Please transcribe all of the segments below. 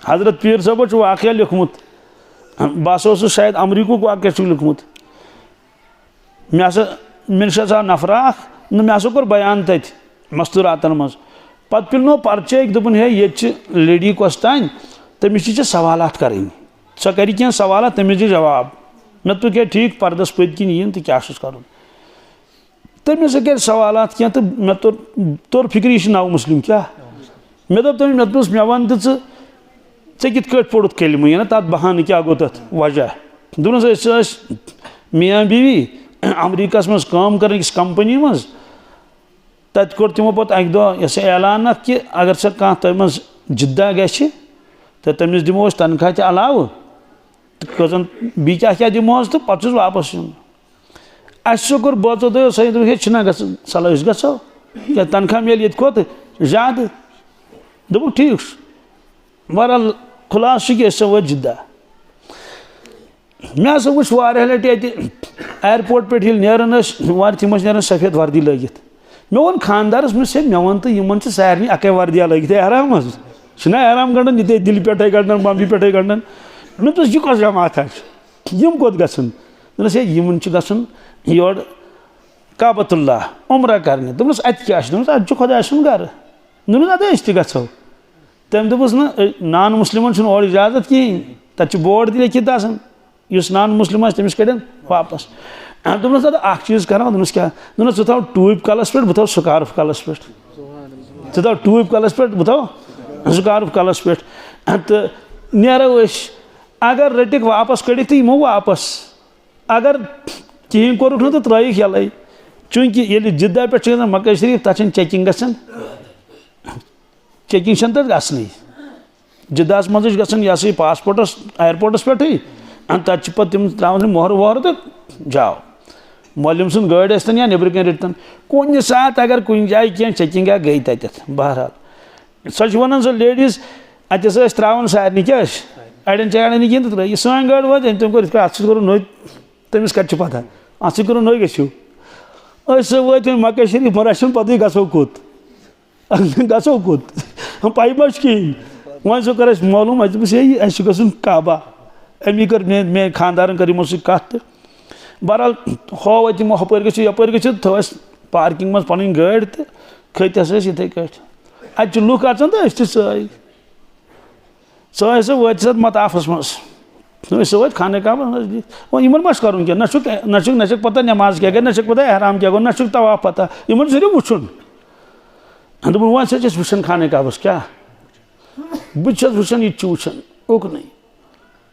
हजरत पीर साहब वाक़या लिखमुत बस शायद अमरीक वाक़या लिखमुत मे नफरा मे कोर बयान तथ मस्तूरातन मज पत पिलनो पर्चे दोपन हे ये लेडी कस तान तमिस सवालात कर सह कर क्या सवाल तमिस दि जवाब मे तो क्या ठीक पर्दस पद किन यन तो क्या कर तमिस कर सवाल क्या तो मे तोर फिक्र यह नव मुस्लिम क्या मे दोप तमिस मे दोस मे वन तो ऐ कित पोड़ुत कलम यह तथ बहान क्या गो तथ वजह दोपस मियाँ बीवी अमरीकस मज काम कर कंपनी मज तत कोर तिमो पत अक दह ऐलान कि अगर सह कह तम मज जिद्दा गि तो तमिस दिमो तनख्वाह ते अलाव तो बी क्या दिमो तो पत वापस यून अस कोर बचो दो सही छना सल गो क्या तनख्वाह मिल ये कोत ज्यादा दोप ठीक बहरहाल खुलास कि वो जिद्दा मे हसा वुच वारिया लटि एयरपोर्ट पे नान तम नान सफेद वर्दी लगित मे वो खानदारस मे वन तो इन सारे अकै वर्दिया लगित एहराम ना एहराम गंडन ये दिल पे गंडन बम्बी पे गंडन मे दोस यह कस जमात यम कोत गन दोपस इन गन योर काबतुल्ला उम्र करने दोपस अत क्या अत खुदा सुन गर दोपस अत गो तम दोपस नान मुस्लिम और इजाजत कहें तत बोर्ड ति लिखित इस नान मुस्लिम तमिस कड़न वापस दोपस अख चीज़ कर दोपस क्या दोपस थो टूप कलस पे बह स्कार्फ कलस पे थो टूप कलस पे बह स्कार्फ कलस पे तो नेरो अगर रटिक वापस कड़िक तो यमो वापस अगर कहें कोरुक तो त्रयिक यल चूंकि ये जिद्दा पे मक्का शरीफ तथ चेकिंग चेकिंग तथ गई जिद्दास मज गई पासपोर्टस एयरपोर्टस पे तत पे तम त्रावन मोहर वोहर तो जाओ मौलम सुन गाड़ी या नबर कन रटन कुन सात अगर कुन जाए क्या चेकिंग गई तत बहरहाल सच वन सो लेडीज अतस त्रावन सारे क्या अड़न चाड़न कहें तो यह सान गाड़ वात तम कोर अत नो तमिस कत पता अत करो नो गो वत मक्का शरीफ मर अन पत गो कुत गो कुत पाई मा कहें वो सो कर मालूम अस गुन काबा अमी कर मे खानदारन कर कत बहरहाल हो तमो हपर गो थो पार्किंग मज पन गाड़ी तो खतस इथे कट लुक अचान तो सही वत मताफस मज वत खाने का इन मा कर ना पता नमाज क्या गई ना पता एहराम क्या गो ना तवाफ पता इन सिर्फ वुन दोपन वो वुन खाने काबस क्या बहुत वुन यह वुन उकन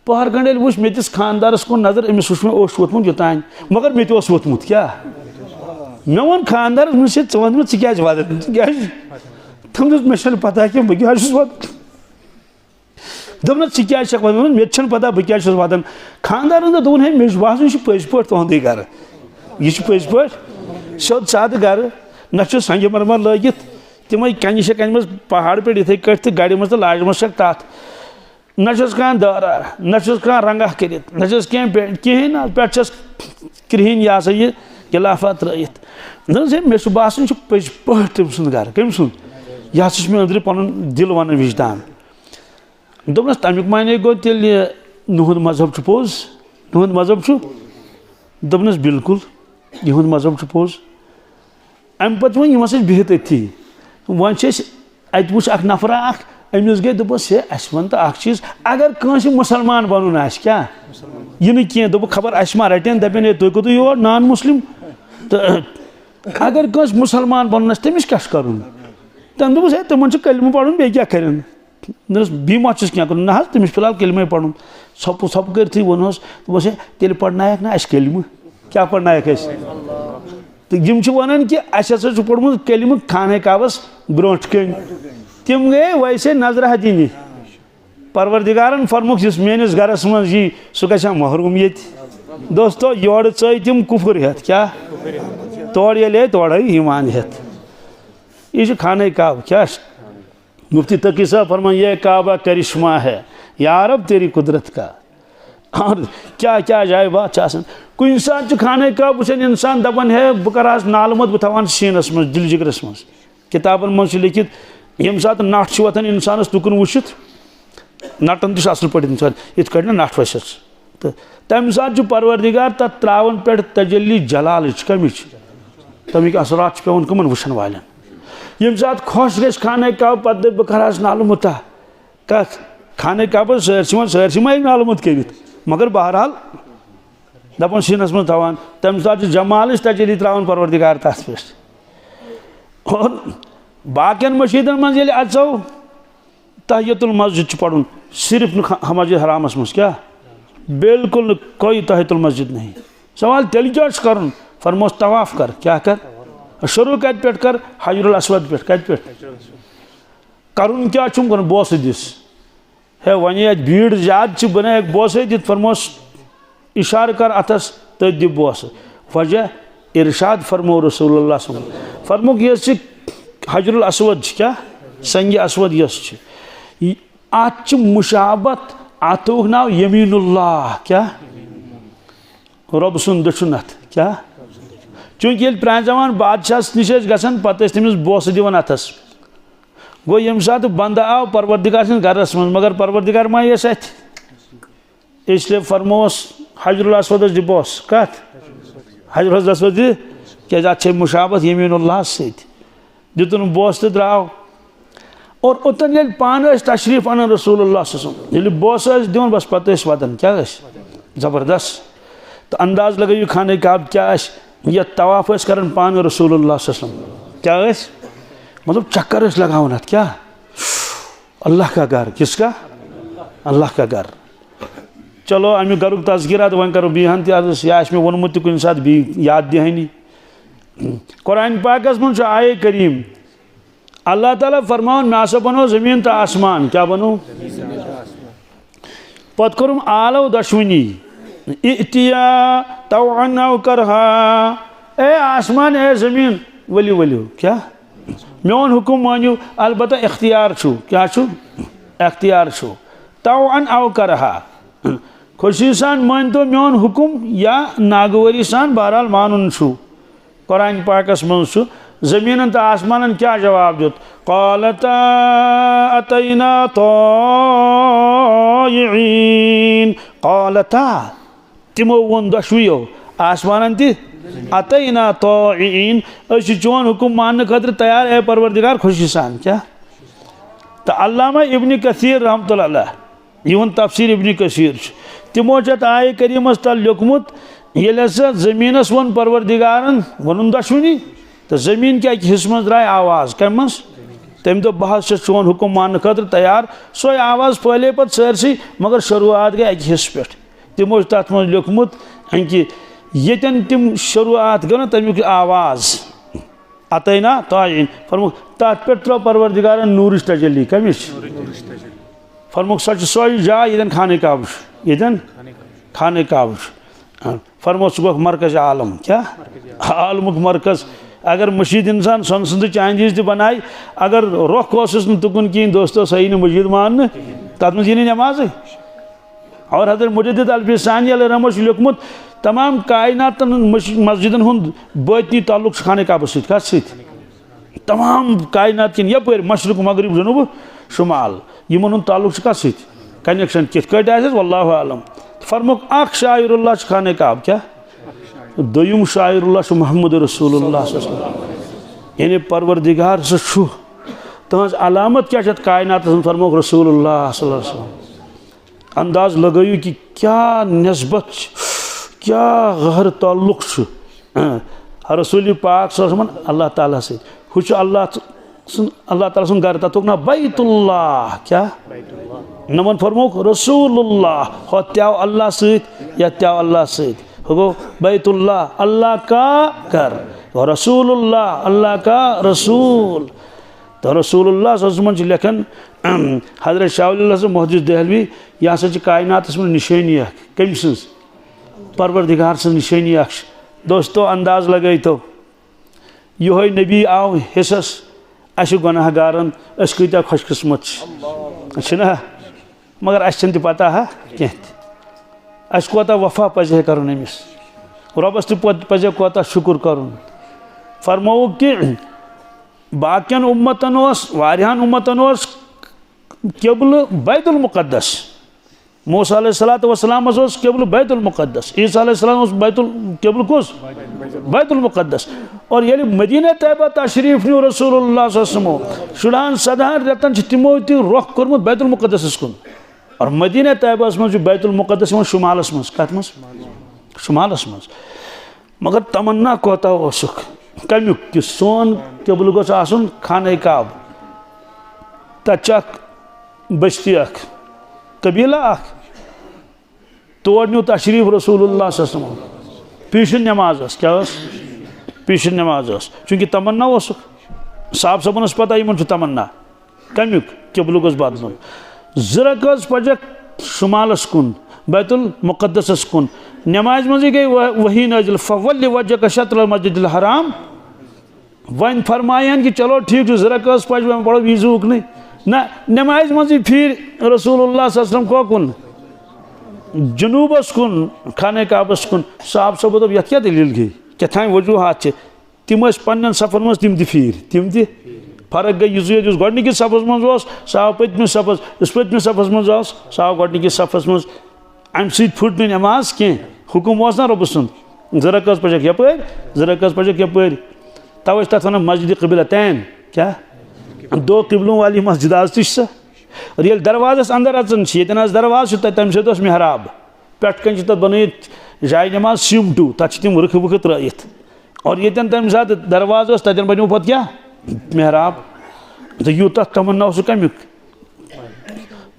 पहर गंड वो मे खानदारस कुन नजर अमिस वो मे वोतमुत योतान मगर मे वोतमुत क्या मे वो खानदारस मे वन क्या वदन तम मे पता क्या बह क्या दोपन क्या वन मे पता बह क्या वदन खानदारन दोपन मे बसान यह पज पे तुंद गर यह पज पे सोद साद गर ना संगमरमर लगित तम कन कन मज पहाड़ पे इथे कट गाड़ी मज तो लाजमस तथ ना कह दारा ना कह रंगा कर कहें ना पे क्रिहन यह सा यह गिलाफा त्रत मे बसान पज पे तम सुंद गर कम सुंद यह मे अंदर पन दिल वन विजदान दोपनस तमिक माने गो तेल नुहद मजहब पोज नुहद मजहब दोपनस बिल्कुल यहुद मजहब पोज अम पे वो यम बिहित अथी वन अत वो नफरा अमिस गई दोपस हे अस वन तो चीज़ अगर कंस मुसलमान बनून क्या यह कह दोप खबर अस मा रटन दपन तुम कोत योर नान मुस्लिम तो अगर कंस मुसलमान बनून तमिस क्या कर तम दोपस हे तमन कलम पढ़न बे क्या कर बी मा क्या कर ना तमिस फिलहाल कलमे पढ़न सप सप कर वोनस दोपस हे तेल पढ़नायक ना अस कलम क्या पढ़नायक अस तो यम वन कि अस पोड़मुत कलम खाने काबस ब्रोट कन तम गए वैसे नजर दिनी परवरदिगारन फरमुक जिस मेनिस गरस मज यी सह गया महरूम ये दोस्तों योर च तम कुफर हेत क्या तोड़ ये तोड़ ईमान हेत यह खाने काब क्या मुफ्ती तकी साहब फरमान यह काबा करिश्मा है या रब तेरी कुदरत का और क्या क्या जाए बात कुन सात खाने काब वुचन इंसान दपान है बह कर नालमत बह थवान सीनस मज दिल जिगरस मज किताबन मज लिखित यम सात नठ वथन इंसानस तुकन वुचित नटन तह असल पे इत ना नट वस तो तम सात परवरदिगार तथ त्रावन पे तजल्ली जलाल कमिच तमिक असरात पेवन कमन वुचन वाल यम सात खुश गस खाना काब पे बह कर नाल मुता कत खाना काब सरसी मा नाल मुत कर मगर बहरहाल दपान सीनस मज थवान तम सात जमाल तजल्ली त्रावन परवरदिगार तथ पे और बाकियन मशीदन मज अचो तहियतुल मस्जिद पढ़ुन सिर्फ मस्जिद हरामस मज क्या बिल्कुल कोई तहियतुल मस्जिद नहीं सवाल तेल क्या कर फरमोस तवाफ कर क्या कर शुरू कत पे कर हजरुल अस्वद पे कत पे करुन क्या कर बोस दिस है वे भीड़ ज्यादा बना बोस दित फरमोस इशार कर अथस तथ दि बोस वजह इरशाद फरमो रसूलुल्लाह फरमो यह हजरुल अस्वद क्या संग अस्वद यह अत मुशाबत अतुक नाव यमीनुल्लाह क्या रब सुन दक्षुन अत क्या चूंकि प्रान जमान बादशाह निश गसान पे तमिस बोस दिवान अथस गो यम सात बंद आव परवरदिगार सद गरस मज मगर परवरदिगार मा अत इसलिए फरमोस हजरुल अस्वद दि बोस कत हजरुल अस्वद दि क्या मुशाबत यमीनुल्लाह सत दितुन बोस तो द्राव और उतन ये पान तशरीफ अन रसूलुल्लाह ये बोस दिवन बस पे वदन क्या ज़बरदस्त तो अंदाज लगाइए खाने का अब क्या यह तवाफ कर पान रसूलुल्लाह क्या मतलब चक्कर लगावन क्या अल्लाह का घर किसका अल्लाह का घर चलो अमु घर तस्गिरा तो वह करो बीहन तह मे वोनमुत कुन सात बी याद दिहानी कुरान पाकस मज आये करीम अल्लाह ताला फरमान मैं आसा बनो ज़मीन तो आसमान क्या बनो पत करुम आलो दशवनी इतिया तौअन औ करहा ए आसमान ए ज़मीन वलियो वलियो क्या मोन हुकुम मानियो अलबत्ता इख्तियार छु क्या छु इख्तियार छु तौअन औ करहा खुशी सान मान तो मोन हुकुम या नागवरी सान बहरहाल मानुन छु कुरान पाकस मज छु ज़मीन तो आसमान क्या जवाब दित क़ालता अतैना तायीन क़ालता तिमो वोन दशवियो आसमान तह अतैना तायीन चोन हुकुम मान खतर तैयार है परवरदिगार खुशी सान क्या तो अल्लामा इब्न कसीर रहमतुल्लाह अलैह यह तफसीर इब्न कसीर तिमो आय करीमस तल लिखमुत ये ज़मीनस वोन परवरदिगारन वोन दशवनी तो ज़मीन क्या हिस्स मज द्राय आवाज़ कम मज तम दो बहस चोन हुकुम मान खतर तैयार सो आवाज़ फैले पे सरसी मगर शुरुआत गई अक हिस्स पे तमो तथ मज लिखमुत कि यन तम शुरुआत गो ना तमिक आवाज़ अतैना तायीन फरमुक तथ पे त्रो परवरदिगारन नूरिश तजल्ली कमिश फरमुक सो जाय यन खाने काब यन खाने काब फरमो सह मरकज आलम क्या आलमुक मरकज अगर मस्जिद इंसान सन सद चांदीज तो बनाए अगर रोख तुकुन कहीं दोस्तों सही न मस्जिद मान तथ मज नमाज और हजरत मुजद्दिद अल्फिसानी अलैहिर्रहमत लिखमुत तमाम कायनात मस्जिदन हुंद बातनी ताल्लुक खाने काब सत तमाम कायनात किन यप मशरक मगरिब जनूब शुमाल यमन हुंद ताल्लुक कत कनेक्शन कित वल्लाहु आलम फरमुक अख शायरुल्लाह खाने काब क्या दोयम शायरुल्लाह मोहम्मद रसूलुल्लाह यानी परवरदिगार सह तहज अलामत क्या कायनात फरमोक रसूलुल्लाह अंदाज लगायु कि क्या नस्बत क्या गहर ताल्लुक रसूल पाक अल्लाह ताला से अल्लाह ताला सुन घर तथुक ना बैतुल्लाह क्या नमन फरमोक रसूलुल्लाह हो त्याव अल्लाह सत या त्याव अल्लाह सत हो बैतुल्लाह अल्लाह का घर और रसूलुल्लाह अल्लाह का रसूल तो रसूलुल्लाह सल्लल्लाहु अलैहि लेखन हजरत शाह मुहद्दिस देहलवी यह हसा कायनात में निशानी कम सज परवरदिगार सज निशानी दोस्तों अंदाज लगे तो यो नबी आव हिस्सस अस गुनाहगारन अस कत्या खुशकिस्मत ना मगर अस पता कह अस कोता वफा पजे कर अमिस रबस तजे कोता शुक्र कर फरमो कि बाकियन उम्मतन वारियान उम्मतन क़िबल बैतुल मुक़द्दस, मूसा अलैहिस्सलाम क़िबल बैतुल मुक़द्दस, ईसा अलैहिस्सलाम क़िबल कुस बैतुल मुक़द्दस। और ये मदीना तैयबा तशरीफ न्यू रसूलुल्लाह सल्लल्लाहु अलैहि वसल्लम 17 रेतन तिमो रुख कोर्मुत बैतुल मुक़द्दस कुन। और मदीना तैयबा मज बैतुल मुक़द्दस शुमालस मज, कत मज शुमालस मज। मगर तमन्ना कोता ओसुक कमिक कि सोन क़िबल गोस आसुन खाने काब। तक बस्ती कबीला तोड़ न्यू तशरीफ रसूलुल्लाह सल्लल्लाहु अलैहि वसल्लम। पीशन नमाज क्या पीशन नमाज चूंकि तमन्ना ओसुक साहब सबन पता इन तमन्ना कमिक क़िबल गोस बदलन। ज़रक पजक शुमालस कुन बैतुल मुक़द्दस कुन। नमाज मजी गई वही नाजिल फवल्लि वजहक शत्रुल मस्जिदिल हराम। वन फरमायन कि चलो ठीक ज़रक पज पड़ो वीजूक नहीं ना नमाज मजी फिर रसूलुल्लाह सल्लल्लाहु अलैहि वसल्लम को कुन जनूबस कुन खाने काबस कुन। साहब सब दोप यथ क्या दलील गई क्या था वजूहत तिम पन्न सफर मज तिम तम फर्क गई युस गोडनिकिस सफस मज साहब पतमिस सफस इस पतमिस सफस मज साहब गोडनिकिस सफस मज अम फुट न नमाज कह हुकुम ना रब सुन ज़रक पजक यपर ज़रक पजक यपर तवे तथ वन मस्जिद क़िबलतैन क्या दो क़िबलों वाली मस्जिद आज तह और ये दरवाजस अंदर अचन ये दरवाज तम सत मेहराब पे कन तथ बन जाय नमाज सिमटू तथ तम रुख वुख त्रत और ये तम सात दरवाज तन बनो पे क्या मेहराब। तो यूत तमन्ना सह कमिक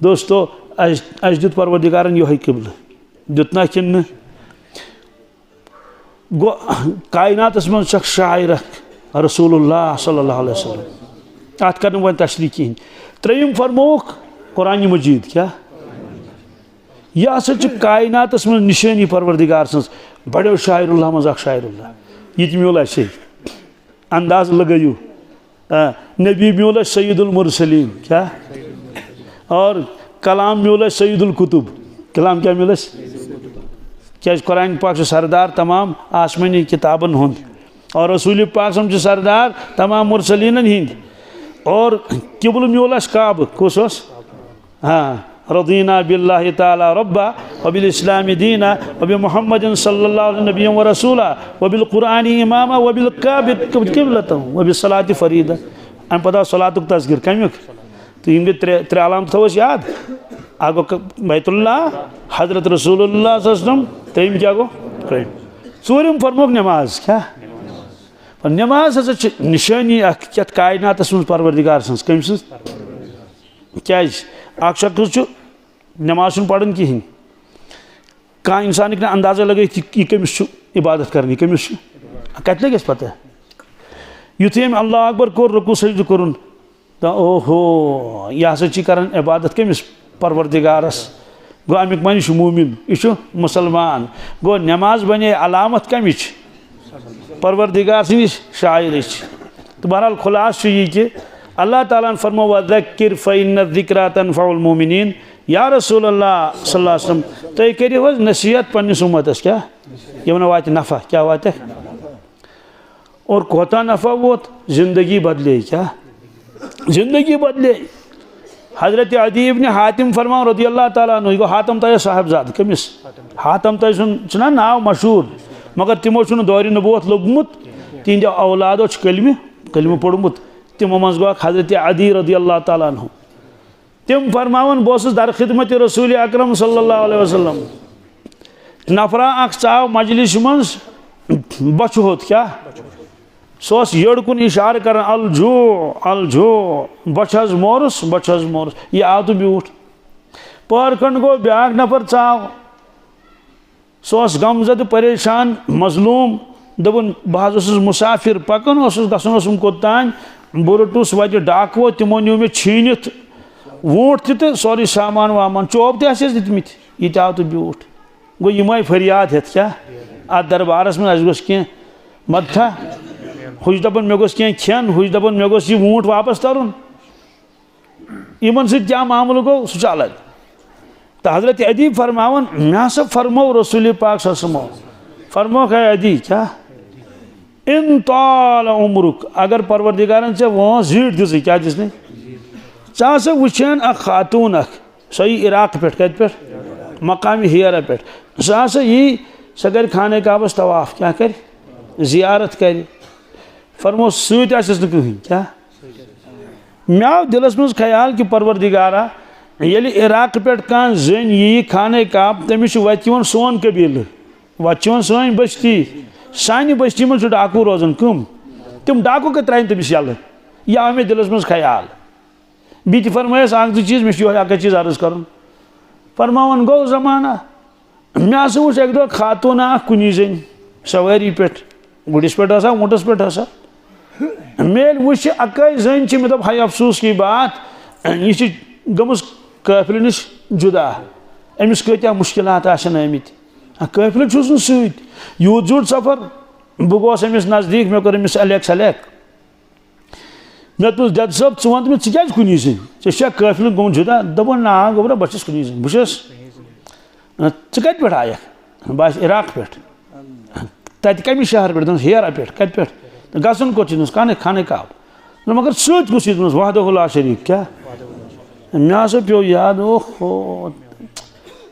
दोस्तों अस दुत परवरदिगारन यो क़िबल दुतना कि गो कायनातस मन शायर रसूलुल्लाह सल्लल्लाहु अलैहि वसल्लम अत कर वन तशरीह कहें। त्रेयम फरमोक कुरान मजीद क्या यह हसा कायनातस मन निशानी परवरदिगार सज बड़ो शायरुल्लाह मज शायरुल्लाह ये म्यूल असे अंदाज लगयू नबी म्यूल सईदुल मुरसलीन क्या और कलाम म्यूल सईदुल कुतुब। कलाम क्या म्यूल क्या कुरान पाक सरदार तमाम आसमानी किताबन हुंद और रसूल पाक सरदार तमाम मुरसलीन हिंद। और क़िबल म्यूल काब कुस हाँ रदीना बिल्लाहि ताला रब्बा व बिल इस्लामी दीना व बि मुहम्मदिन सल्लल्लाहु अलैहि नबिय्यन व रसूला व बिल कुरानी इमामा व बिल काबत क़िबलतन व बिस सलाति फरीदा। अम पता सलातुक तज़किर कमिक तो इन त्रे अलाम थोस याद आगो बैतुल्लाह हजरत रसूलुल्लाह सल्लल्लाहु अलैहि वसल्लम त्रेम क्या गो चूरम फरमोक नमाज क्या नमाज हसा निशानी क्या कायनातस मज परवरदिगार सज कम सज क्या शख्स नमाज पढ़न कहें कह इंसान ना अंदाजा लगे यह कमिस इबादत कर कमिस कत लगे पता युथे अल्लाह अकबर कोर रुकू सजद कोर तो ओहो यह हसा कर इबादत कमिस परवरदिगारस गो अमिक मन मोमिन यह मुसलमान गो नमाज बने अलामत कमिच परवरदिगार सदिस शायर। तो बहरहाल खुलास यह कि अल्लाह ताला फरमो वज़क्किर फ़इन्न ज़िक्रा तनफ़उल मोमिनीन। या रसूलल्लाह सल्लल्लाहु अलैहि वसल्लम तुम करियो नसीहत पन्निस उम्मतस क्या यमन वात नफ़ा क्या वात और कोता नफ़ा वोत ज़िंदगी बदले क्या ज़िंदगी बदले। हज़रत अदी इब्न हातिम फरमाओ रज़ियल्लाहु ताला अन्हु गो हातम तय साहबजाद कमिस हातम तय सुना नाव मशहूर मगर तिमो दौर नबूवत लोगमुत तिंद औलादो कलमे पोड़मुत तिमो मज गो हज़रत अदी रज़ियल्लाहु ताला अन्हु तिम फरमावन बस दर खिदमत रसूल अकरम सल्लल्लाहु अलैहि वसल्लम नफरा अख चाव मजलिस मज बच होत क्या सो यड़ कुन इशार कर अलझो बच मोरस यह आव तो ब्यूठ पर खंड गो ब्या नफर चाव सो गमजद परेशान मजलूम दपन बह मुसाफिर पकन गसन कोतान बह रटुस वत डाकवो तिमो न्यू मे छीनित वोट तो सोरी सामान वामान चोब तस दितमित यह आव तो ब्यूठ गो यम फरियाद हेत क्या अत दरबारस में गोस कह मथा हुज दपन मे गोस कह खेन हुज दपन मे गोस यह वोट वापस तरुन इन क्या मामल गो सह अलग। तो हज़रत अदी फरमावन मे हसा फरमो रसूल पाक सल्लल्लाहु अलैहि वसल्लम फरमो है अदी क्या इन ताल उम्रुक अगर परवरदिगारन से वो जीट दिस क्या दिस चा वुचान खातून सही इराक पे कत पे मकामी हियरा पे यी सह कर खाने काबस तवाफ क्या कर जियारत कर फरमो सत कहीं क्या मे आव दिलस मज ख्याल कि परवरदिगारा ये इराक पे कह जन यी खाने काब तमिस वत सोन कबील वत सन बस्ती सानि बस्ती मज डाकू रोजान कम तम डाकू कत त्राइन तमिस यल यह आव मे दिलस मज ख्याल बी फरमायस अख चीज मे अक चीज अर्ज कर फरमान गो जमाना मे हसा वो एक दो खातून कुन जन सवारी पे गुड़िस पे ऊँटस पे मेल वो अक जन मे दप हाय अफसोस की बात यह गम काफिल नश जुदा अमिस कत्या मुश्किलात आमित काफिल सत यूत जुड़ सफर बह गोस अमिस नजदीक मे कर अमिस अलग सलैक मे दोस जज साहब च वन क्या कुन जन चा काफिल गो जुदा दोपन ना गोबरा बस कुन जन बस कत पे आयक बस इराक पे तत कमिस शहर पे हेरा पे कत पे गसन कोत खाने काब मगर सत कुछ वहदहुल्लाह शरीक क्या मे हसा पे याद ओहो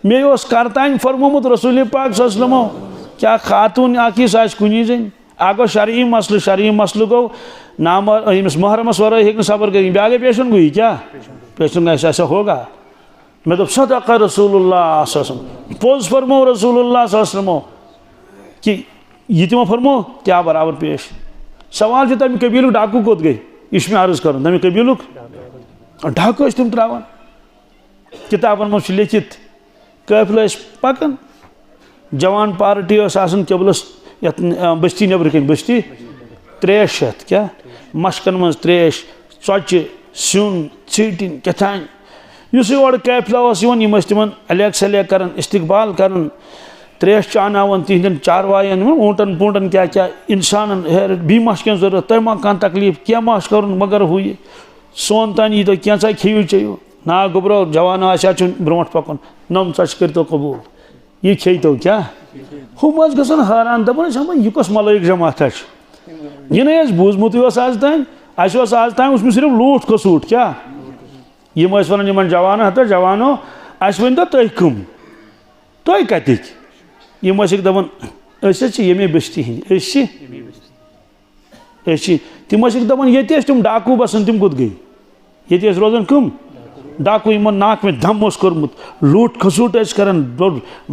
मे करतान फरमोमुत रसूल पाक सल्लल्लाहु क्या खातून अकिस कुन जन आ गो शरई मसल गो नाम मुहर्रमस वर हे सबर कर ब्या गई पेशन गई क्या पेशन ऐसा होगा मे दोप सदक़ रसूलुल्लाह पोज फरमो रसूलुल्लाह कि यह तमो फरमो त्या बराबर पेश सवाल तमें कबील डाकू कोत गई यह मे अर्ज कर तमें कबील डाकू तम त्रावान किताबन मज लिखित काफिल पकान जवान पार्टी कबलस बस्ती नबर कन बस्ती 300 क्या मशकन मज 3 चौचे सुन छीटिन कथान और काफिला तिम अलग सलैक कर इस्तकबाल कर 3 चानावन तिहन चारवायन ऊँटन पूटन क्या क्या इंसान हेर बी मह कह जरूरत तुम मा कह तकलीफ क्या मह कर मगर हु सोन तान यी तो क्या खेव चेयो ना गोबरो जवान आशा ब्रोट पकन नम चच कर तो कबूल यह खे तो क्या हु मज गसन हैरान दपान यह कस मलाइक जमात यह बूजमुत आज तान आज तान सिर्फ लूट कसूट क्या यम वन जवान हता जवानो वन तो तुम कम तुम कतिक यम दपान ये बस्ती हंद तिम दपान ये तुम डाकू बसान तिम कुत गई ये रोजान कम डाकू इन नाक में दम कोर्मुत लूट खसूट कर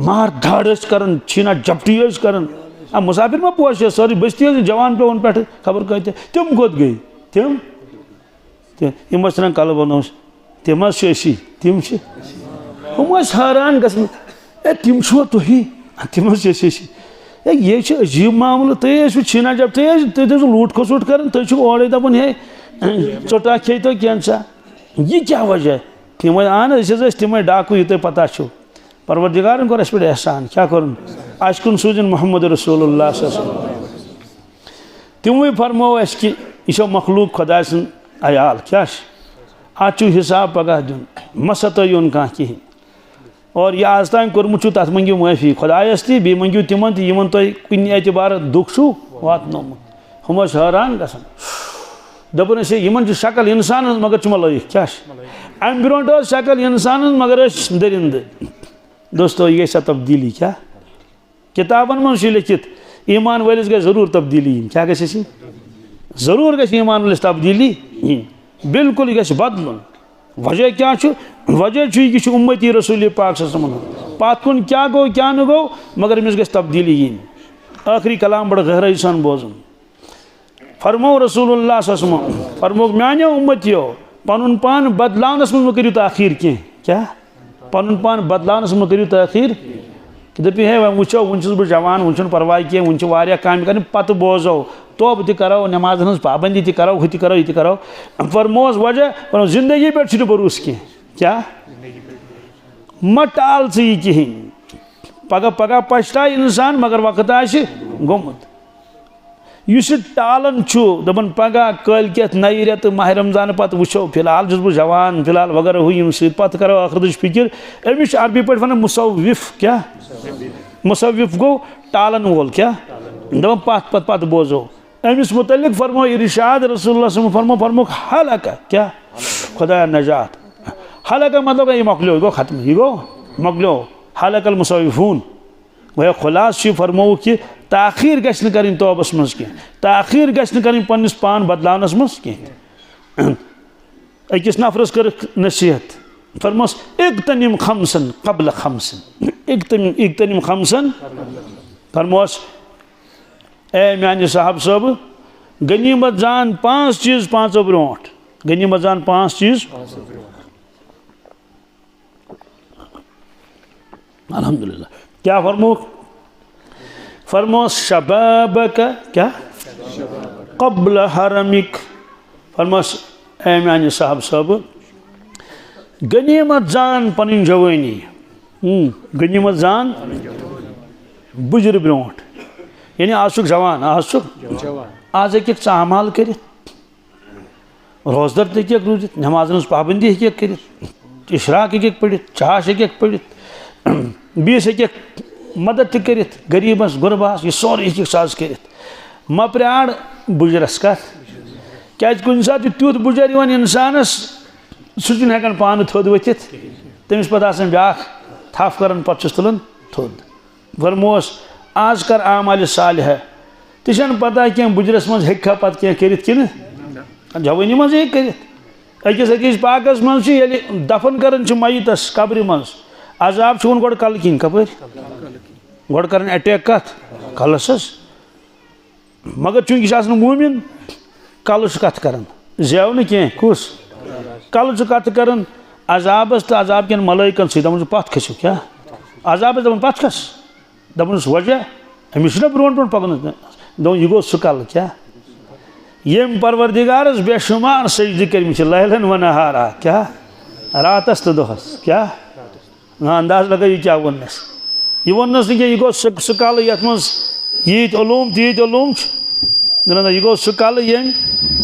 मार धाड़ कर छीना जपटी कर मुसाफिर मा पोश सारी बस्ती जवान पे वन पे खबर कत तम कोत गई तम यम कल बनो तम तम हम हैरान गसन तम छो तुही तम ये अजीब मामल तुम छीना जब तुम लूट खसूट कर तुम ओरे दपान हे चोटा खे तो क्या यह क्या वजह तम तम डाकू यह तुम पता छो परवरदिगार कोर पे एहसान क्या कर अन सूजन मोहम्मद रसूलुल्लाह तमो फरमो कि यह मखलूक खुदा सद अयाल क्या अत हिसाब पगह दिन मसत योन कह कहें और यह आज तान कोर्मुत तथ मंगो माफी खुदायस ती बी मंगो तिमन तुम कुन एतबार दुख छू वातनोमुत हम हैरान गसन दपन इन शक्ल इंसान मगर मलाइक क्या अम ब्रो शक्ल इंसान मगर दरिंद दोस्तों यह सा तब्दीली क्या किताबन मज लिखित ईमान वालिस गई जरूर तब्दीली क्या गि जरूर गई ईमान वालिस तब्दीली बिल्कुल यह बदलन वजह क्या वजह यह उम्मती रसूल पाक पत कुन क्या गो क्या न गो मगर अमिस गई तब्दीली आखिरी कलाम बड़ गहराई सान बोजन फरमो रसूलुल्लाह फरमो मानो उम्मतियों पन पान बदलानस मज करू तखीर क्या पन पान बदलानस मज करू तखीर दपी है वो वो बह जवान वो परवाह कह वो काम कर पत बोजो तोब तरो नमाज हज पाबंदी तरो हु तरो यह करो फरमोस वजह जिंदगी पे भरोस क्या म टाल यह कहें पगह पगह पछताए इंसान मगर वक्त गोमुत इस टालन दपन पगह कल के नई रेत माह रमजान पत वो फिलहाल बह जवान फिलहाल वगैरह हु यम सत करो आखिरत फिक्र अमिस अरबी पे वन मुसव्विफ क्या मुसव्विफ गो टालन वोल क्या दपन पत पत पत बोजो अमिस मुतल्लिक फरमो इरशाद रसूलुल्लाह फरमो हलाका क्या खुदा नजात हालांकि मतलब यह मकलो यह गो खत्म यह गो मकलो हालाकल मुसविफून वह खुलास फरमो कि ताखीर गश्न करें तौबस मज कह ताखीर गश्न करें पन्निस पान बदलावनस मज कह अकिस नफरस कर नसीहत फरमोस इग्तनिम खमसन कबल खमसन इग्तनिम खमसन फरमोस ए माने साहब सब गनीमत जान 5 चीज 5 ब्रोट गनीमत जान 5 चीज अल्हम्दुलिल्लाह क्या फरमोस शबाबक क्या कबल हरमिक फरमोस ए माने साहब सब गनीमत जान पन जवानी गनीमत जान बुजुर्ग ब्रोट यानी आज जवान आज एक अमाल कर रोजदर तक रूजित नमाजन पाबंदी कर इशराक एक पढ़ चाश एक पढ़ बीस एक मदद कर गरीबस गुरबास यह सोरे साज कर मा प्राण बुजरस कत क्या कुछ सात तुत बुजर इंसानस सह हेकान पान थोद वथित तमिस पे ब्या थफ कर पे तुलान थोद फरमोस आज कर आमाल सालिह तुम पता क्या बुजरस मज हेका पे क्या कर जवानी मज कर अकिस अकिस पाकस मज दफन कर मयतस कब्र मज अजाब वन गो कल किन कप गो कर अटैक कत कलस मगर चूंकि मूमिन कल कत कर जेव न कह कुस कल कत कर अजाबस तो अजाब कन मलाइकन सपन पत खसो क्या अजाबस दपन पत खस दपन वजह अमिस ब्रो ब्रो पकन दो यह गो सह कल क्या यम परवरदिगारस बेशुमार सजद कर लैलन व नहारा क्या रातस तो दोहस क्या अंदाज लगा यह क्या वनस यह वनस यह गो सह कल ये यीत ओलूम तीत ओलूम यह गो सह कल यम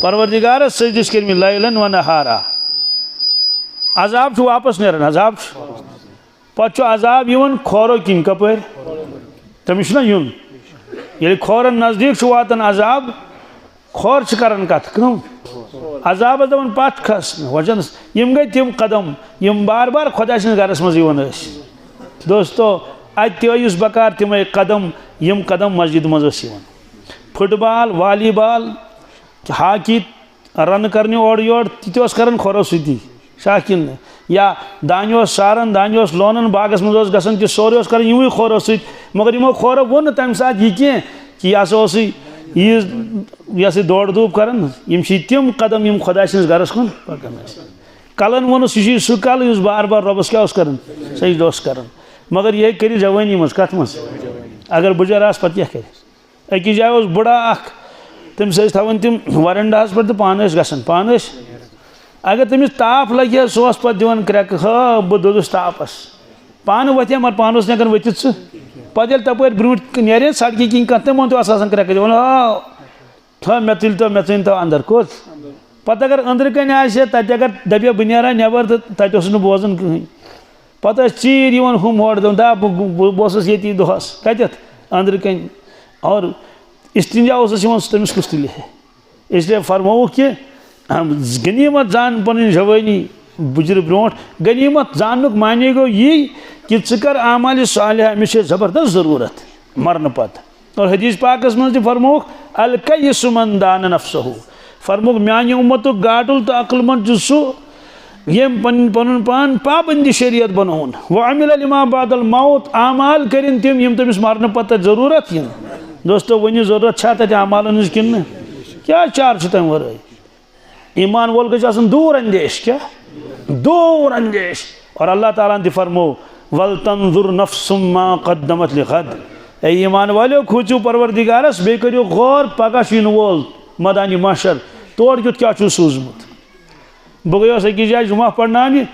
परवरदिगारस सजद कर लैलन व नहारा अजाब वापस नेरान अजाब पे अजाब खोरो किन कप तमिस ना यून ये खोरन नजदीक वातान अजाब खोर करान कत कम अजाब दपान पत खस वजन यम गई तम कदम यम बार बार खुदा गरस मज दोस्तों अयुस बकार तम कदम यम कदम मस्जिद मज फुटबॉल वॉलीबॉल हॉकी रन करने ओर योर ती कर खोरो सती शाकिन या दान सारन दान लोनन बागस मज गसन कि सोरे कर यूं खोरो सत मगर यमो खोरो वो तम सात यह कह कि यह यह दौड़ धूप कर तम कदम यम खुदा गरस कुन पकान कलन वो सह कल बार बार रबस क्या कर सजद कर मगर यह कर जवानी मज कत मज अगर बुजर आस पे क्या कर अकिस जाए बुढ़ा तमिस थवान तम वरंडास पे तो पान गसान अगर तमिस ताप लगे सह पे दिवान क्रैक हाँ बह दोदस तापस पान वथे मगर पान हेकान वथित सह पे तप ब्रो नीर सड़क किन कह तमो तो क्रैक दिवान हाँ मे तुल तो मे चन तो अंदर कोत पे अगर अंदर कन तक अगर दपे बह नेरा नबर तो तस बोजान कहीं पे चीर हम होड़ दा बस ये दोहस कत अंदर कन और इस्तिंजा तमिस कुछ तुल इसलिए फरमो कि गनीमत जान पन जवानी बुजुर ब्रो गनीमत जान माने गो ये कि कर आमाल सालिह अमिस ज़बरदस्त ज़रूरत मरन पत और हदीस पाकस मज फरमोक अलकय्यिस मन दान नफ्सहु फरमोक म्यान उम्मत गाटुल तो अक्लमंद सह यम पन पान पाबंदी शरीयत बनोन व अमिल लिमा बादल मौत आमाल करें तम यम तमिस मरन पत ज़रूरत इन दोस्तों वन ज़रूरत तत आमालन किन क्या चार तम वर ईमान वोल गई दूर अंदेश क्या दूर अंदेश और अल्लाह ताला ने फरमो वल तंजुर नफ्सुम मा कद्दमत लिगद ए ईमान वालो खूचू परवरदिगारस बे करियो गौर पगह वोल मदानी महशर तोड़ क्युत क्या सूजमुत बह गयोस अकिस जाए जुमा पढ़नानि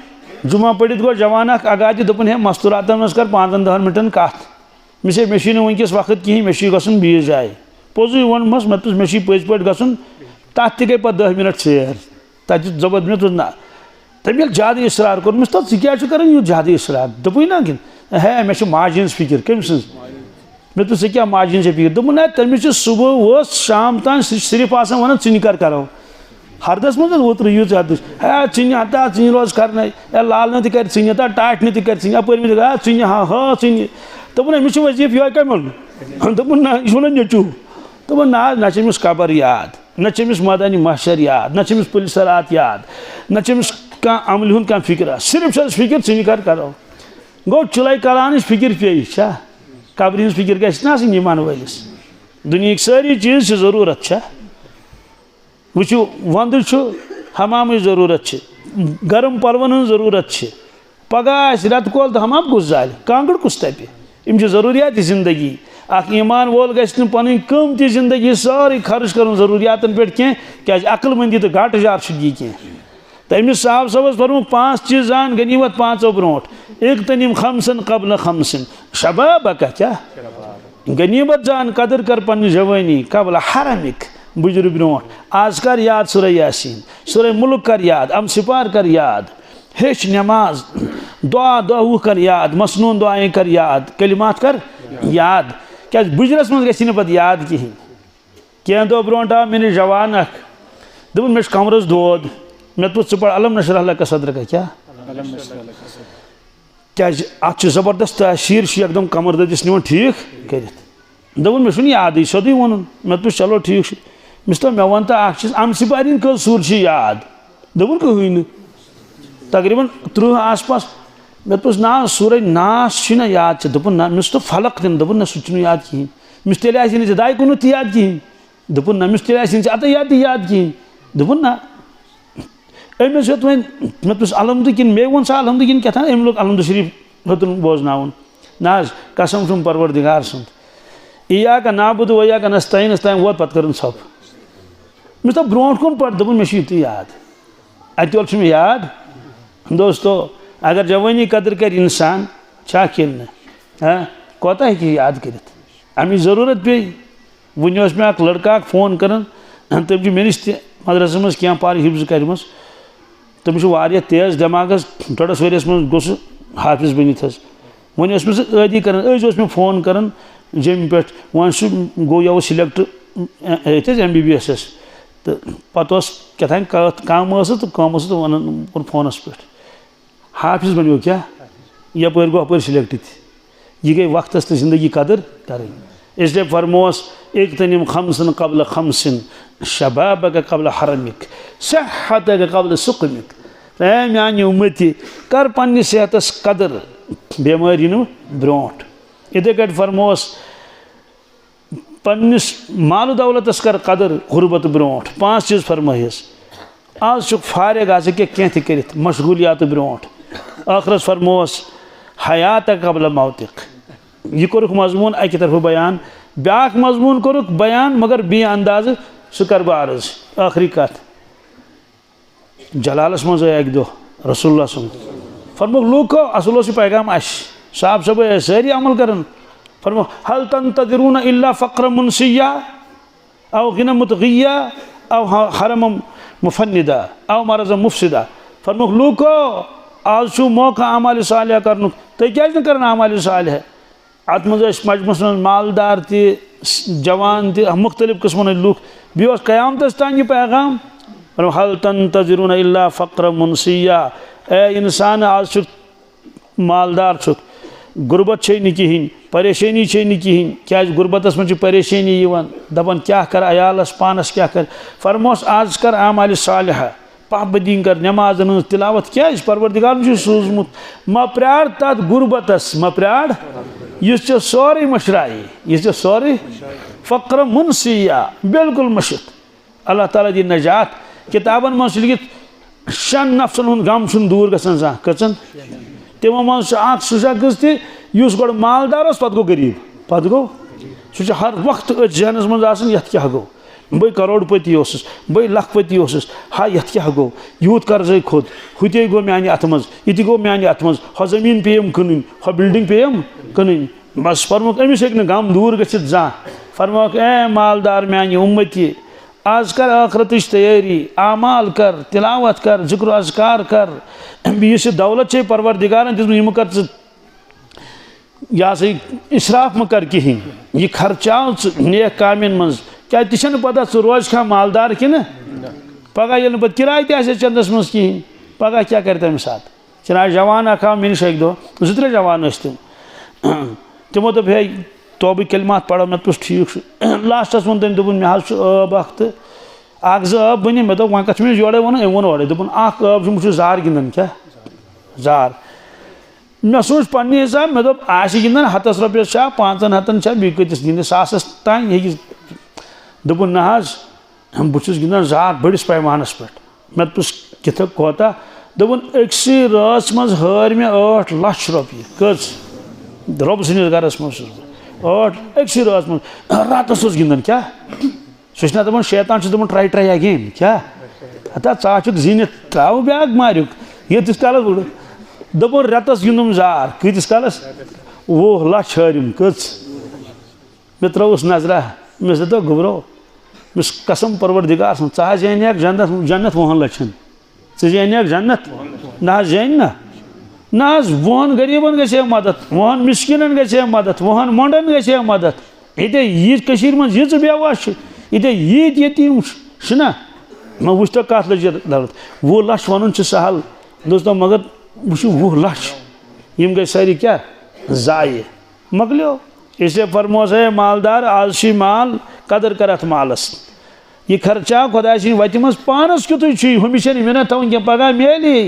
जुमा पढ़ित गो जवान अगादि दोपन हे मस्तूरातन मज कर 5-10 मिनटन कत मे वनकस वक्त कहीं मे गसन बीस जाए पोजु वोनमस मे मे पज पे गसन तथ गई पे 10 मिनट सैर तत जबरदस्त मे तुज ना तम ज्यादा इसरार कोर्मस तो क्या कर ज्यादा इसरार दोपी ना कि है मे माजिन फिक्र कम सज मे तो क्या माजिन से फिक्र दोपन ना तमिस सुबह शाम तान सिर्फ वन कर करो हरदस मज ओतर यूज हद है चिन हता चिन रोज करना या लाल कर चिन हता टाट न कर चिन अपर में चिन हाँ हाँ चिन दोपन अमिस वजीफ ये कमल दोपन ना यह नचू दोपन ना नमिस कबर याद नमिस मदानी महशर याद नमिस पुलिसरात याद नमिस कह अमल हूं कह फिक्र सिर्फ फिक्र चिन कर करो गो चुलाई करान फिक्र पेश कबर हज फिक्र गि ईमान वलिस दुनिया सारी चीज़ जरूरत वो वंद हमाम जरूरत गर्म पलवन जरूरत पगह रत कौल तो हमाम कुछ जाल कांगड़ कुछ तपि यम जरूरियात जिंदगी अख ईमान वोल गि पन कीमती जिंदगी सारी खर्च कर जरूरियातन पे क्या अक्लमंदी तो घाटजार यह कह तो अमिस साहब सबस फरमुक 5 चीज़ जान गनीमत 5 ब्रोट एक तनिम खमसन कबल खमसन शबाब क्या गनीमत जान कदर कर पन्न जवानी कबल हरमिक बुजुर ब्रोट आज कर याद सूरह यासीन सूरह मुल्क कर याद अम सिपार कर याद हेच नमाज दुआ दुआ कर याद मसनून दुआएं कर याद कलिमात कर याद क्या बुजुरस मज गि पे याद कहें कह दो ब्रोट आ मे जवान दोपन मे कमरस दौद मे तो पढ़ अलम नशरह का सदर का क्या अत जबरदस्त तशीर एकदम कमर ददिस निवान ठीक कर दोपन मे याद सोदी वन मे तो चलो ठीक मिस तो मे वन तो चीज अम सिपारिन कल सूर याद दोपन कहीं तकरीबन 30 आस पास मे तो ना सूरह नास याद दोपन ना मिस तो फलक दिन दोपन ना सह याद कहें मिस तेल जदाय कुन याद कहें दोपन ना मिस तेल अत याद कहें दोपन ना अमिस हे वन मे तो अलहमद किन मे वो अलहमद किन क्या अम लोग अलहमद शरीफ हतन बोजन ना कसम तुम परवरदिगार सुन इया का नाबुद वया का नस्ताइन नस्ताइन वो पत कर सब मिस तो ब्रोट कुन पढ़ दोपन मे याद अतोल मे याद दोस्तों अगर जवानी कदर कर इंसान छा किन कोता हे याद कर अमी जरूरत पे वन मे लड़का फोन कर तम मे नश मदरस मज क्या पार हिफ्ज कर तमिस तेज दिमागस 2.5 वरियस मज गोस हाफिज बनित वन आदि कर मे फोन कर जम पे वन गो यह सिलेक्ट MBBS तो पे क्या कम तो कम तो वन फोनस पे हाफिज बनो क्या यप गो अपर सिलेक्ट यह गई वक्त तो जिंदगी कदर कर इसलिए फरमोस एक तनिम खमसन कबल खमसन शबाब कबल हरमिक सेहत कबल सुकमिक मान उम्मती कर पन्ने सेहतस कदर बेमारी न ब्रोट इथे कट फरमोस पन्निस माल दौलतस कर कदर गुरबत ब्रोट 5 चीज़ फरमाइस आज फारिग आज कह कर मशगूलियात ब्रोट आखरस फरमोस हयात कबल मौतिक यह कोरुक मजमून अकि तरफ बयान ब्याक मजमून कोरुक बयान मगर बे अंदाज सह कर बह अर्ज आखिरी कत जलालस मज अक दो रसूलुल्लाह सुन फरमो लूको असल पैगाम अश साहब सब सारी अमल कर फरमो हल तंतज़िरून इल्ला फ़क्र मुनसिया औ गिना मुतग़िया औ हरम मुफन्निदा औ मरज़ मुफसिदा फरमो लूको आज मौका अमाल सालिह कर तुम क्या कर अमाल सालिह अत मज मजमस मालदार जवान मुख्तलिफ किस्मन लूख बे क़यामतस तान यह पैगाम हल तंतज़िरून इल्ला फ़क्र मुनसिया ए इंसान आज मालदार गुरबत नी कहें परेशानी नी कहें क्या गुरबतस मज परेशानी दपान क्या कर अयालस पानस क्या कर फरमोस आज कर आमाल सालिह पाबंदी कर नमाज तिलावत क्या परवरदिगार सूजमुत म प्रार तथ गुरबतस म प्रार यह सोरे मशराई यह सोरे फ़क्र मुनसिया बिल्कुल मशित अल्लाह ताला दी नजात किताबन मज लिखित 6 नफ्सन हुंद गम दूर गसान कचन तमो मज सह शख्स गो मालदार पे गो गरीब पे गो सह हर वक्त जहनस मज ये क्या गो बे करोड़पति बे लखपति हा ये क्या गो यूत कर्ज खोद हुते गो माने अत मज ये गो माने अत मज ह जमीन पेम कन ह बिल्डिंग पेम कन बस फरमुक अमिस हे गम दूर गसित जा फरमुक ए मालदार माने उम्मती आज कर आखरत तैयारी आमाल कर तिलावत कर जिक्र अज़कार कर यह दौलत परवरदिगारन दिसमुत कर यह इसराफ म कर कहें यह खर्चाव नेक कामन मज क्या तह पता रोज खा मालदार कि पगह ये पे किराय तह चंदस मज कहें पगह क्या कर तम सात चनाच जवान अख आव मे नश एक दो 2-3 जवान तम तमो दोप हे तोब कलमात पढ़ो मे पुस ठीक लास्टस वो तम दोपन मे अब अख तो 1-2 अब बन मे दोप वह कत जोड़े वन अम वो ओरे दोपन अख अब मुझे जार गिंदन क्या जार मे सोच पन्ने हिसाब मे दोप आश गिंदन 100 रुपये 500 बी कतिस गिंद 100 तान हे दोपन ना बहुत गिंदन जार बड़िस पैमानस पे मे पुस कित कोता दोपन अक्सी रात मज हर मे 8 लाख रुपये कस रब सस गरस मज 8 अक्सी रात मज रातस गिंदन क्या सह दपान शैतान दपान ट्राई अगेन क्या हता चाचुक जीनित त्राव बैग मारिक यीस कालस दपोन रेतस गिंदुम जार कतिस कालस 20 लाख हरिम कस मे त्रोस नजरा मे दो गुबरो मिस कसम परवरदिगार चा जान जन्नत 20 लक्षन जान जन्नत ना जान ना वहन गरीबन गे मदद वहन मिस्किन गे मदद वहन मंडन गे मदद ये यीत मज ये बेवा ये यीत यतीम ना मैं वुच तो कत लज दौलत 20 लाख वन सहल दोस्तों मगर वो 20 लाख यम गई सारी क्या जाये मकलो इसलिए फरमोस है मालदार आज माल कदर कर अथ मालस यह खर्चा खुदा वत मज पानस क्युत हमेशा मेहनत थवन क्या पगह मेली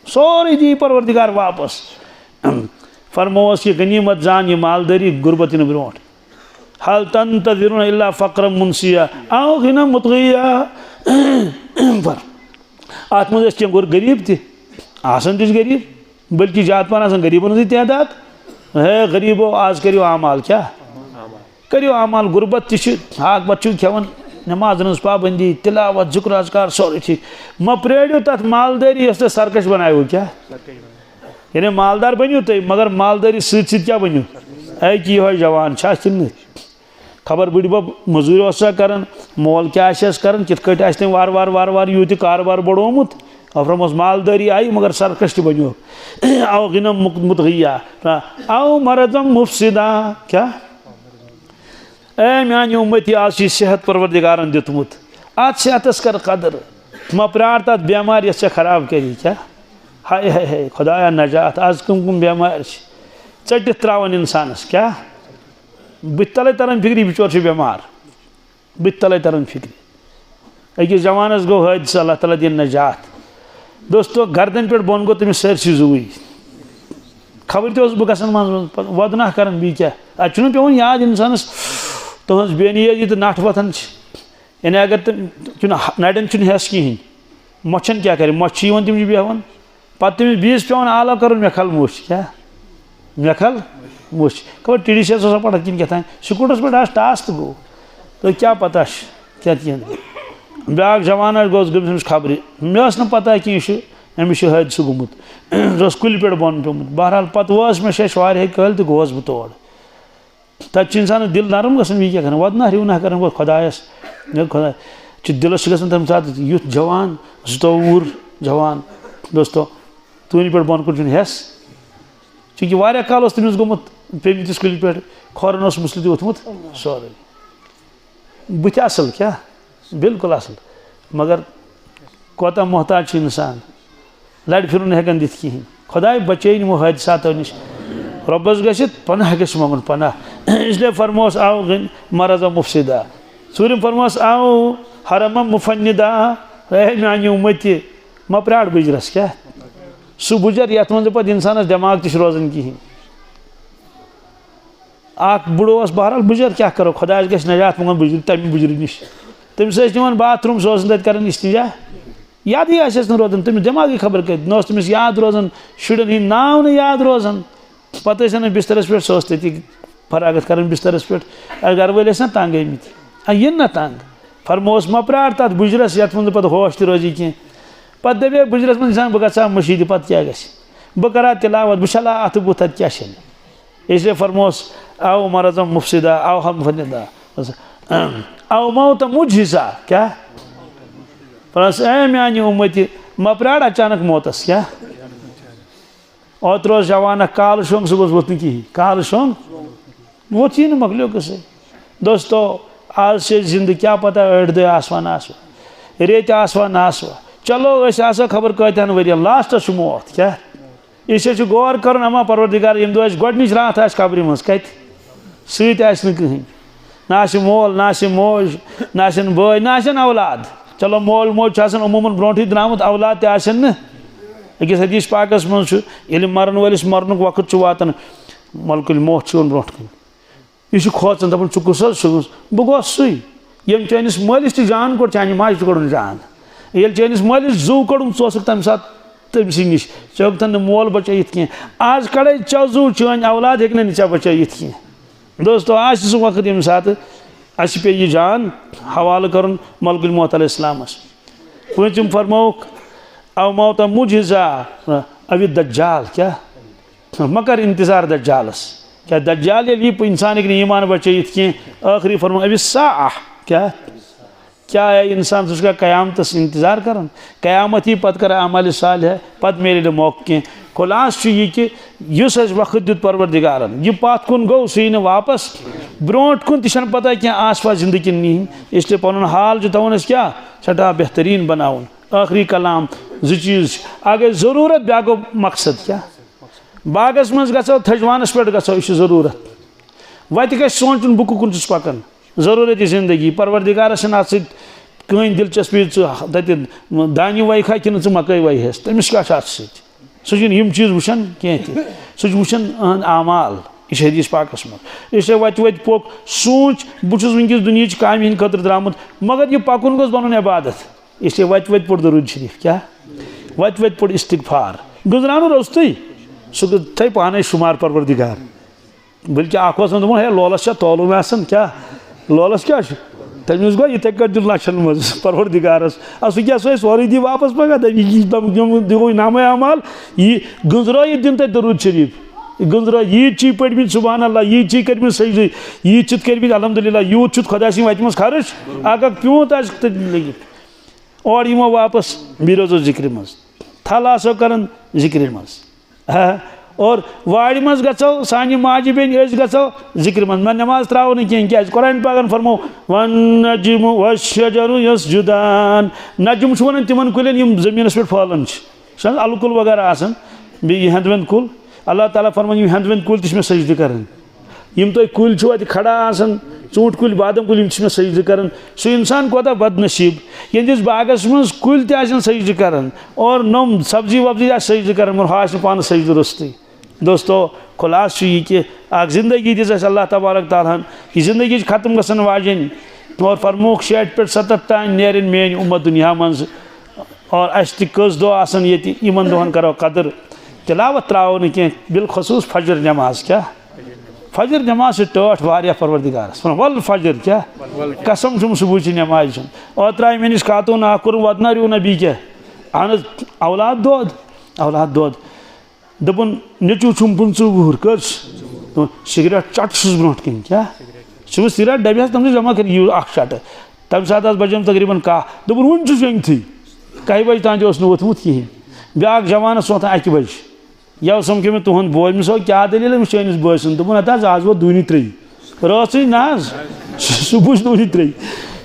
सोरे दी परवरदिगार वापस फरमोस यह गनीमत जान यह मालदारी गुरबत ब्रो हल तंतज़िरून इल्ला फ़क़्रम मुनसिया आओ गिना मुतग़िया अत मज क्या गरीब तसन गरीब बल्कि ज़्यादा पान गरीबन तदाद है गरीबो आज करो आमाल क्या करो आमाल गुरबत हाक बत खेवन नमाज पाबंदी तिलावत ज़िक्र अज़कार सोरे ठीक म प्रेड़ो तथ मालदारी यस सरकश बनायो क्या यानी मालदार बनो तुम मगर मालदारी सत क्या बनो कि यह जवान खबर बड़ब मजूरी कर मोल क्या कर कित तम वार वार वार वार यूत कारोबार बढ़ोमुत अफरमस मालदारी आई मगर सरकश त बनो आओ गिनम मुतग़िया आओ मरदम मुफसिदा क्या ए मान उम्मती आज सेहत परवरदिगारन दितमुत अत सेहतस कर कदर म प्रार तथ बेमार यस खराब करी क्या हाय हाय हाय खुदाया नजात आज कम बेमार चटित त्रावन इंसानस क्या बुत तले तरन फिक्री बिचोर बेमार बुत तले तरन फिक्री अकिस जवानस गो हादसा अल्लाह ताला दिन नजात दोस्तों गर्दन पे बोन गो तमिस सरसी जुई खबर तो बह गन वदना कर बी क्या अत पे याद इंसानस तुज बेनियजी तो नठ वथन यानी अगर तुम नड़न हेस कहें मच्छन क्या करे मछ तमिस बेहन पे तमिस बीस पे आला कर मेखल मुश क्या मेखल मुश खबर टी सी पढ़ा कि क्या स्कूटस पे टास तो गो तो क्या पता क्या ब्याक जवान गमिस खबर मे पता कि अमिस हादसा गोमुत कुल पे बोन पेमुत बहरहाल पे वस मे शश वारे कल तो गोस बह तोड़ तब इंसान दिल नरम गई क्या वदना रिवना कर खुदायस खुदा दिलस गम सात युथ जवान 24 जवान दोस्तों तून पे बोन कुन हेस चूँकि वारिया काल तमिस गोमुत पेमतिस कुल पे खोरन मुसल वोथमुत सोरे बुत असल क्या बिल्कुल असल मगर कोता मोहताज इंसान लड़ फिर हेकन दित कहें खुदाय बचे वो हादसातों नश रब्बस गसित पनाह गस मंगन पनाह इसलिए फरमोस आओ मरज़ मुफसिदा सूरम फरमोस आओ हरम मुफन्निदा मान उम्मती म प्राड़ बुजरस क्या सह बुजर ये मज पे इंसानस दिमाग तश रोजान कहें बुढ़ोस बहरहाल बुजर क्या करो खुदा गस नजात मंगन बुजर तम बुजर नश तमिस निवान बाथरूम सो तक कर इस्तिजा याद ही रोजान तमिस दिमागी खबर कत तमिस याद रोजान शुरन हिंद नाव न याद रोजान पे बिस्तरस पे सो ती फरागत कर बिस्तरस पे घर वाल ना तंग आमत यह ना तंग फरमोस म प्रार तथ बुजरस ये मज पे होश त रोजी कह पे दपे बुजरस मज इंसान बह गा मशीद पे क्या बह करा तिलावत बह छला अथ बुत क्या इसलिए फरमोस आओ मरज़म मुफसिदा आओ हम फनिदा आओ मौत मुझिसा क्या फरस ए मान उम्मती म प्राड़ अचानक मौतस क्या ओत जवान काल शोंग सुबह वोत कहें काल शोंग वो न मकलो किसे दोस्तों आज से जिंद क्या पता अड़ दे आसमान आसमान रेत आसवा नासवा चलो आसा खबर कतन वरियन लास्टस मौत क्या इस गौर कर अमा परवरदिगार यम दो गोडनिच रात कब्र मज कत सत कहीं ना मोल ना मोज ना बय ना औलाद चलो मोल मोज अमूमन ब्रोटी द्रामुत औलाद तन अकिस हदीस पाकस मज मरन वलिस मरन वक्त वातान मलकुल मौत ब्रो यह खोचन दपान चु कुस बह गो सु यम चैनिस मालिस त जान कोड़ चान माज कोड़ जान ये चैनिस मालिस जू कड़ुम चोसक तम सात तम सी नश चौकन मोल बचित कह आज कड़े चो जू चान औलाद हेक चे बचित कह दोस्तों आज सह वक्त यम सात अस पे यह जान हवाल कर मलकुल मौत अलैहिस्सलामस तुम फरमोक अव मौत मुजजा अवि दज्जाल क्या मकर इंतजार दज्जालस क्या दज्जाल ये इंसान ईमान बचित कह आखिरी फरमा अवि साह क्या है इंसान उसका क़यामत इंतजार कर क़यामत ही पत कर अमल साल है पत मेरे मौक़ कह खुलास यह कि वक्त दुत परवरदिगारन यह पत कुन गो सही वापस ब्रोट कुन तन पता क्या आस पास जिंदगी नहीं इसलिए पन हाल जो तवन क्या सटा बेहतरीन बनाउन आखिरी कलाम जो चीज़ अगर ज़रूरत ब्या गो मकसद क्या बागस मज गो थजवानस पे गो यह ज़रूरत वत ग सोचन बह कुन पकान ज़रूरत ज़िंदगी परवरदिगार कहीं दिलचस्पी तत दानि वैखा कि मकई वैहस तमिस क्या सह चीज़ वुचान कह सह वुचान आमाल यह हदीस पाकस मज इसलिए वत पोक सोच बहुत वनकस दुनिया काम हंद खतर द्रामुत मगर यह पकुन गोस बन इबादत इसलिए वत पोर दरूद शरीफ क्या वत पोर इस्तिगफार गुजरान रोस्तु सह थे पाने शुमार परवरदिगार बल्कि दोपन है लोलस तोलुन आसन क्या लोलस क्या तमिस गो इथे कर दिल लक्षन मज परवरदिगारस सह क्या सह सोरे दी वापस पगह दो नाम अमाल यह गुजरो यह दिन तक दरूद शरीफ गुजरो यीद ची पढ़ सुबहान अल्लाह यीद ची कर सजद यीद चित कर अल्हम्दुलिल्लाह यूत चुत खुदा सी वत खर्च अगर प्यूत लगे और यमो वापस बी रोजो जिक्र मज थल आसो कर जिक्र मज और वाड़ मज गो सान माजि बेन गो जिक्र मज मैं नमाज त्राव क्या कुरान पाकन फरमो वन नजम वशजरु यसजुदान नजम वन तिमन कुलन जमीनस पे फलन अलकुल वगैरह आसान बे हंदवेंद कुल अल्लाह ताला फरमान हंदवेंद कुल मे सजद कर तुम कुल अत खड़ा आसान चूंट कुल बादम कुल मे सजद कर सह इंसान कोता बदनसीब यंदिस बागस मज कुल तजद कर और नम सब्जी वब्जी सजद कर मगर पान सजद रुस्त दोस्तों खुलास यह कि ज़िंदगी दिस अल्लाह तबारक ताला यह ज़िंदगी खत्म गसन वाजन और फरमोक 60 पे 70 तान नेरन मेन उम्मत दुनिया मज और अस तस दो आसन ये इन दोहन करो कदर तिलावत त्राव कह बिलखसूस फजर नमाज क्या फजर नमाज से टठ वारिया परवरदिगारस वल फजर क्या कसम छुम सुबह की नमाज और त्राय मेनिस खातून आकुर वदना रू नबी क्या अहन औलाद दोद दपन नचू छुम 15 वुहर कर सिगरेट चट ब्रो कन क्या सह सिगरेट डबे तम जमा कर चट तम सात बजम तकरीबन कह दोपन वन वेंगथी 1 बजे तान वोथमुत कहें ब्या जवानस वोतान 1 बज यव समझ में तुहद बोल मिस क्या दलील चैनिस बॉय सुन दोपन हत आज वो 2-3 रात ना सुबह 2-3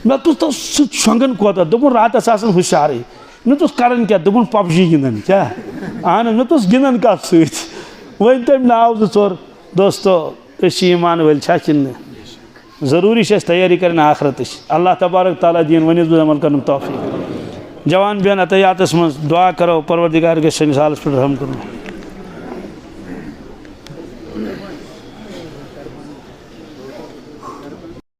मे तो शंगन कोता दोपन रात हुशार मे तो कर क्या दोपन पबजी गिंदन क्या अहन मे तो गिंदन कत वन तम नाव 2-4 दोस्तों ईमान वल ज़रूरी तैयारी कर आखरत अल्लाह तबारक ताला दीन वनिस अमल कर तौफीक जवान बेन अतयातस मज दुआ करो परवरदिगार के सनिस हालस पे रहम करो।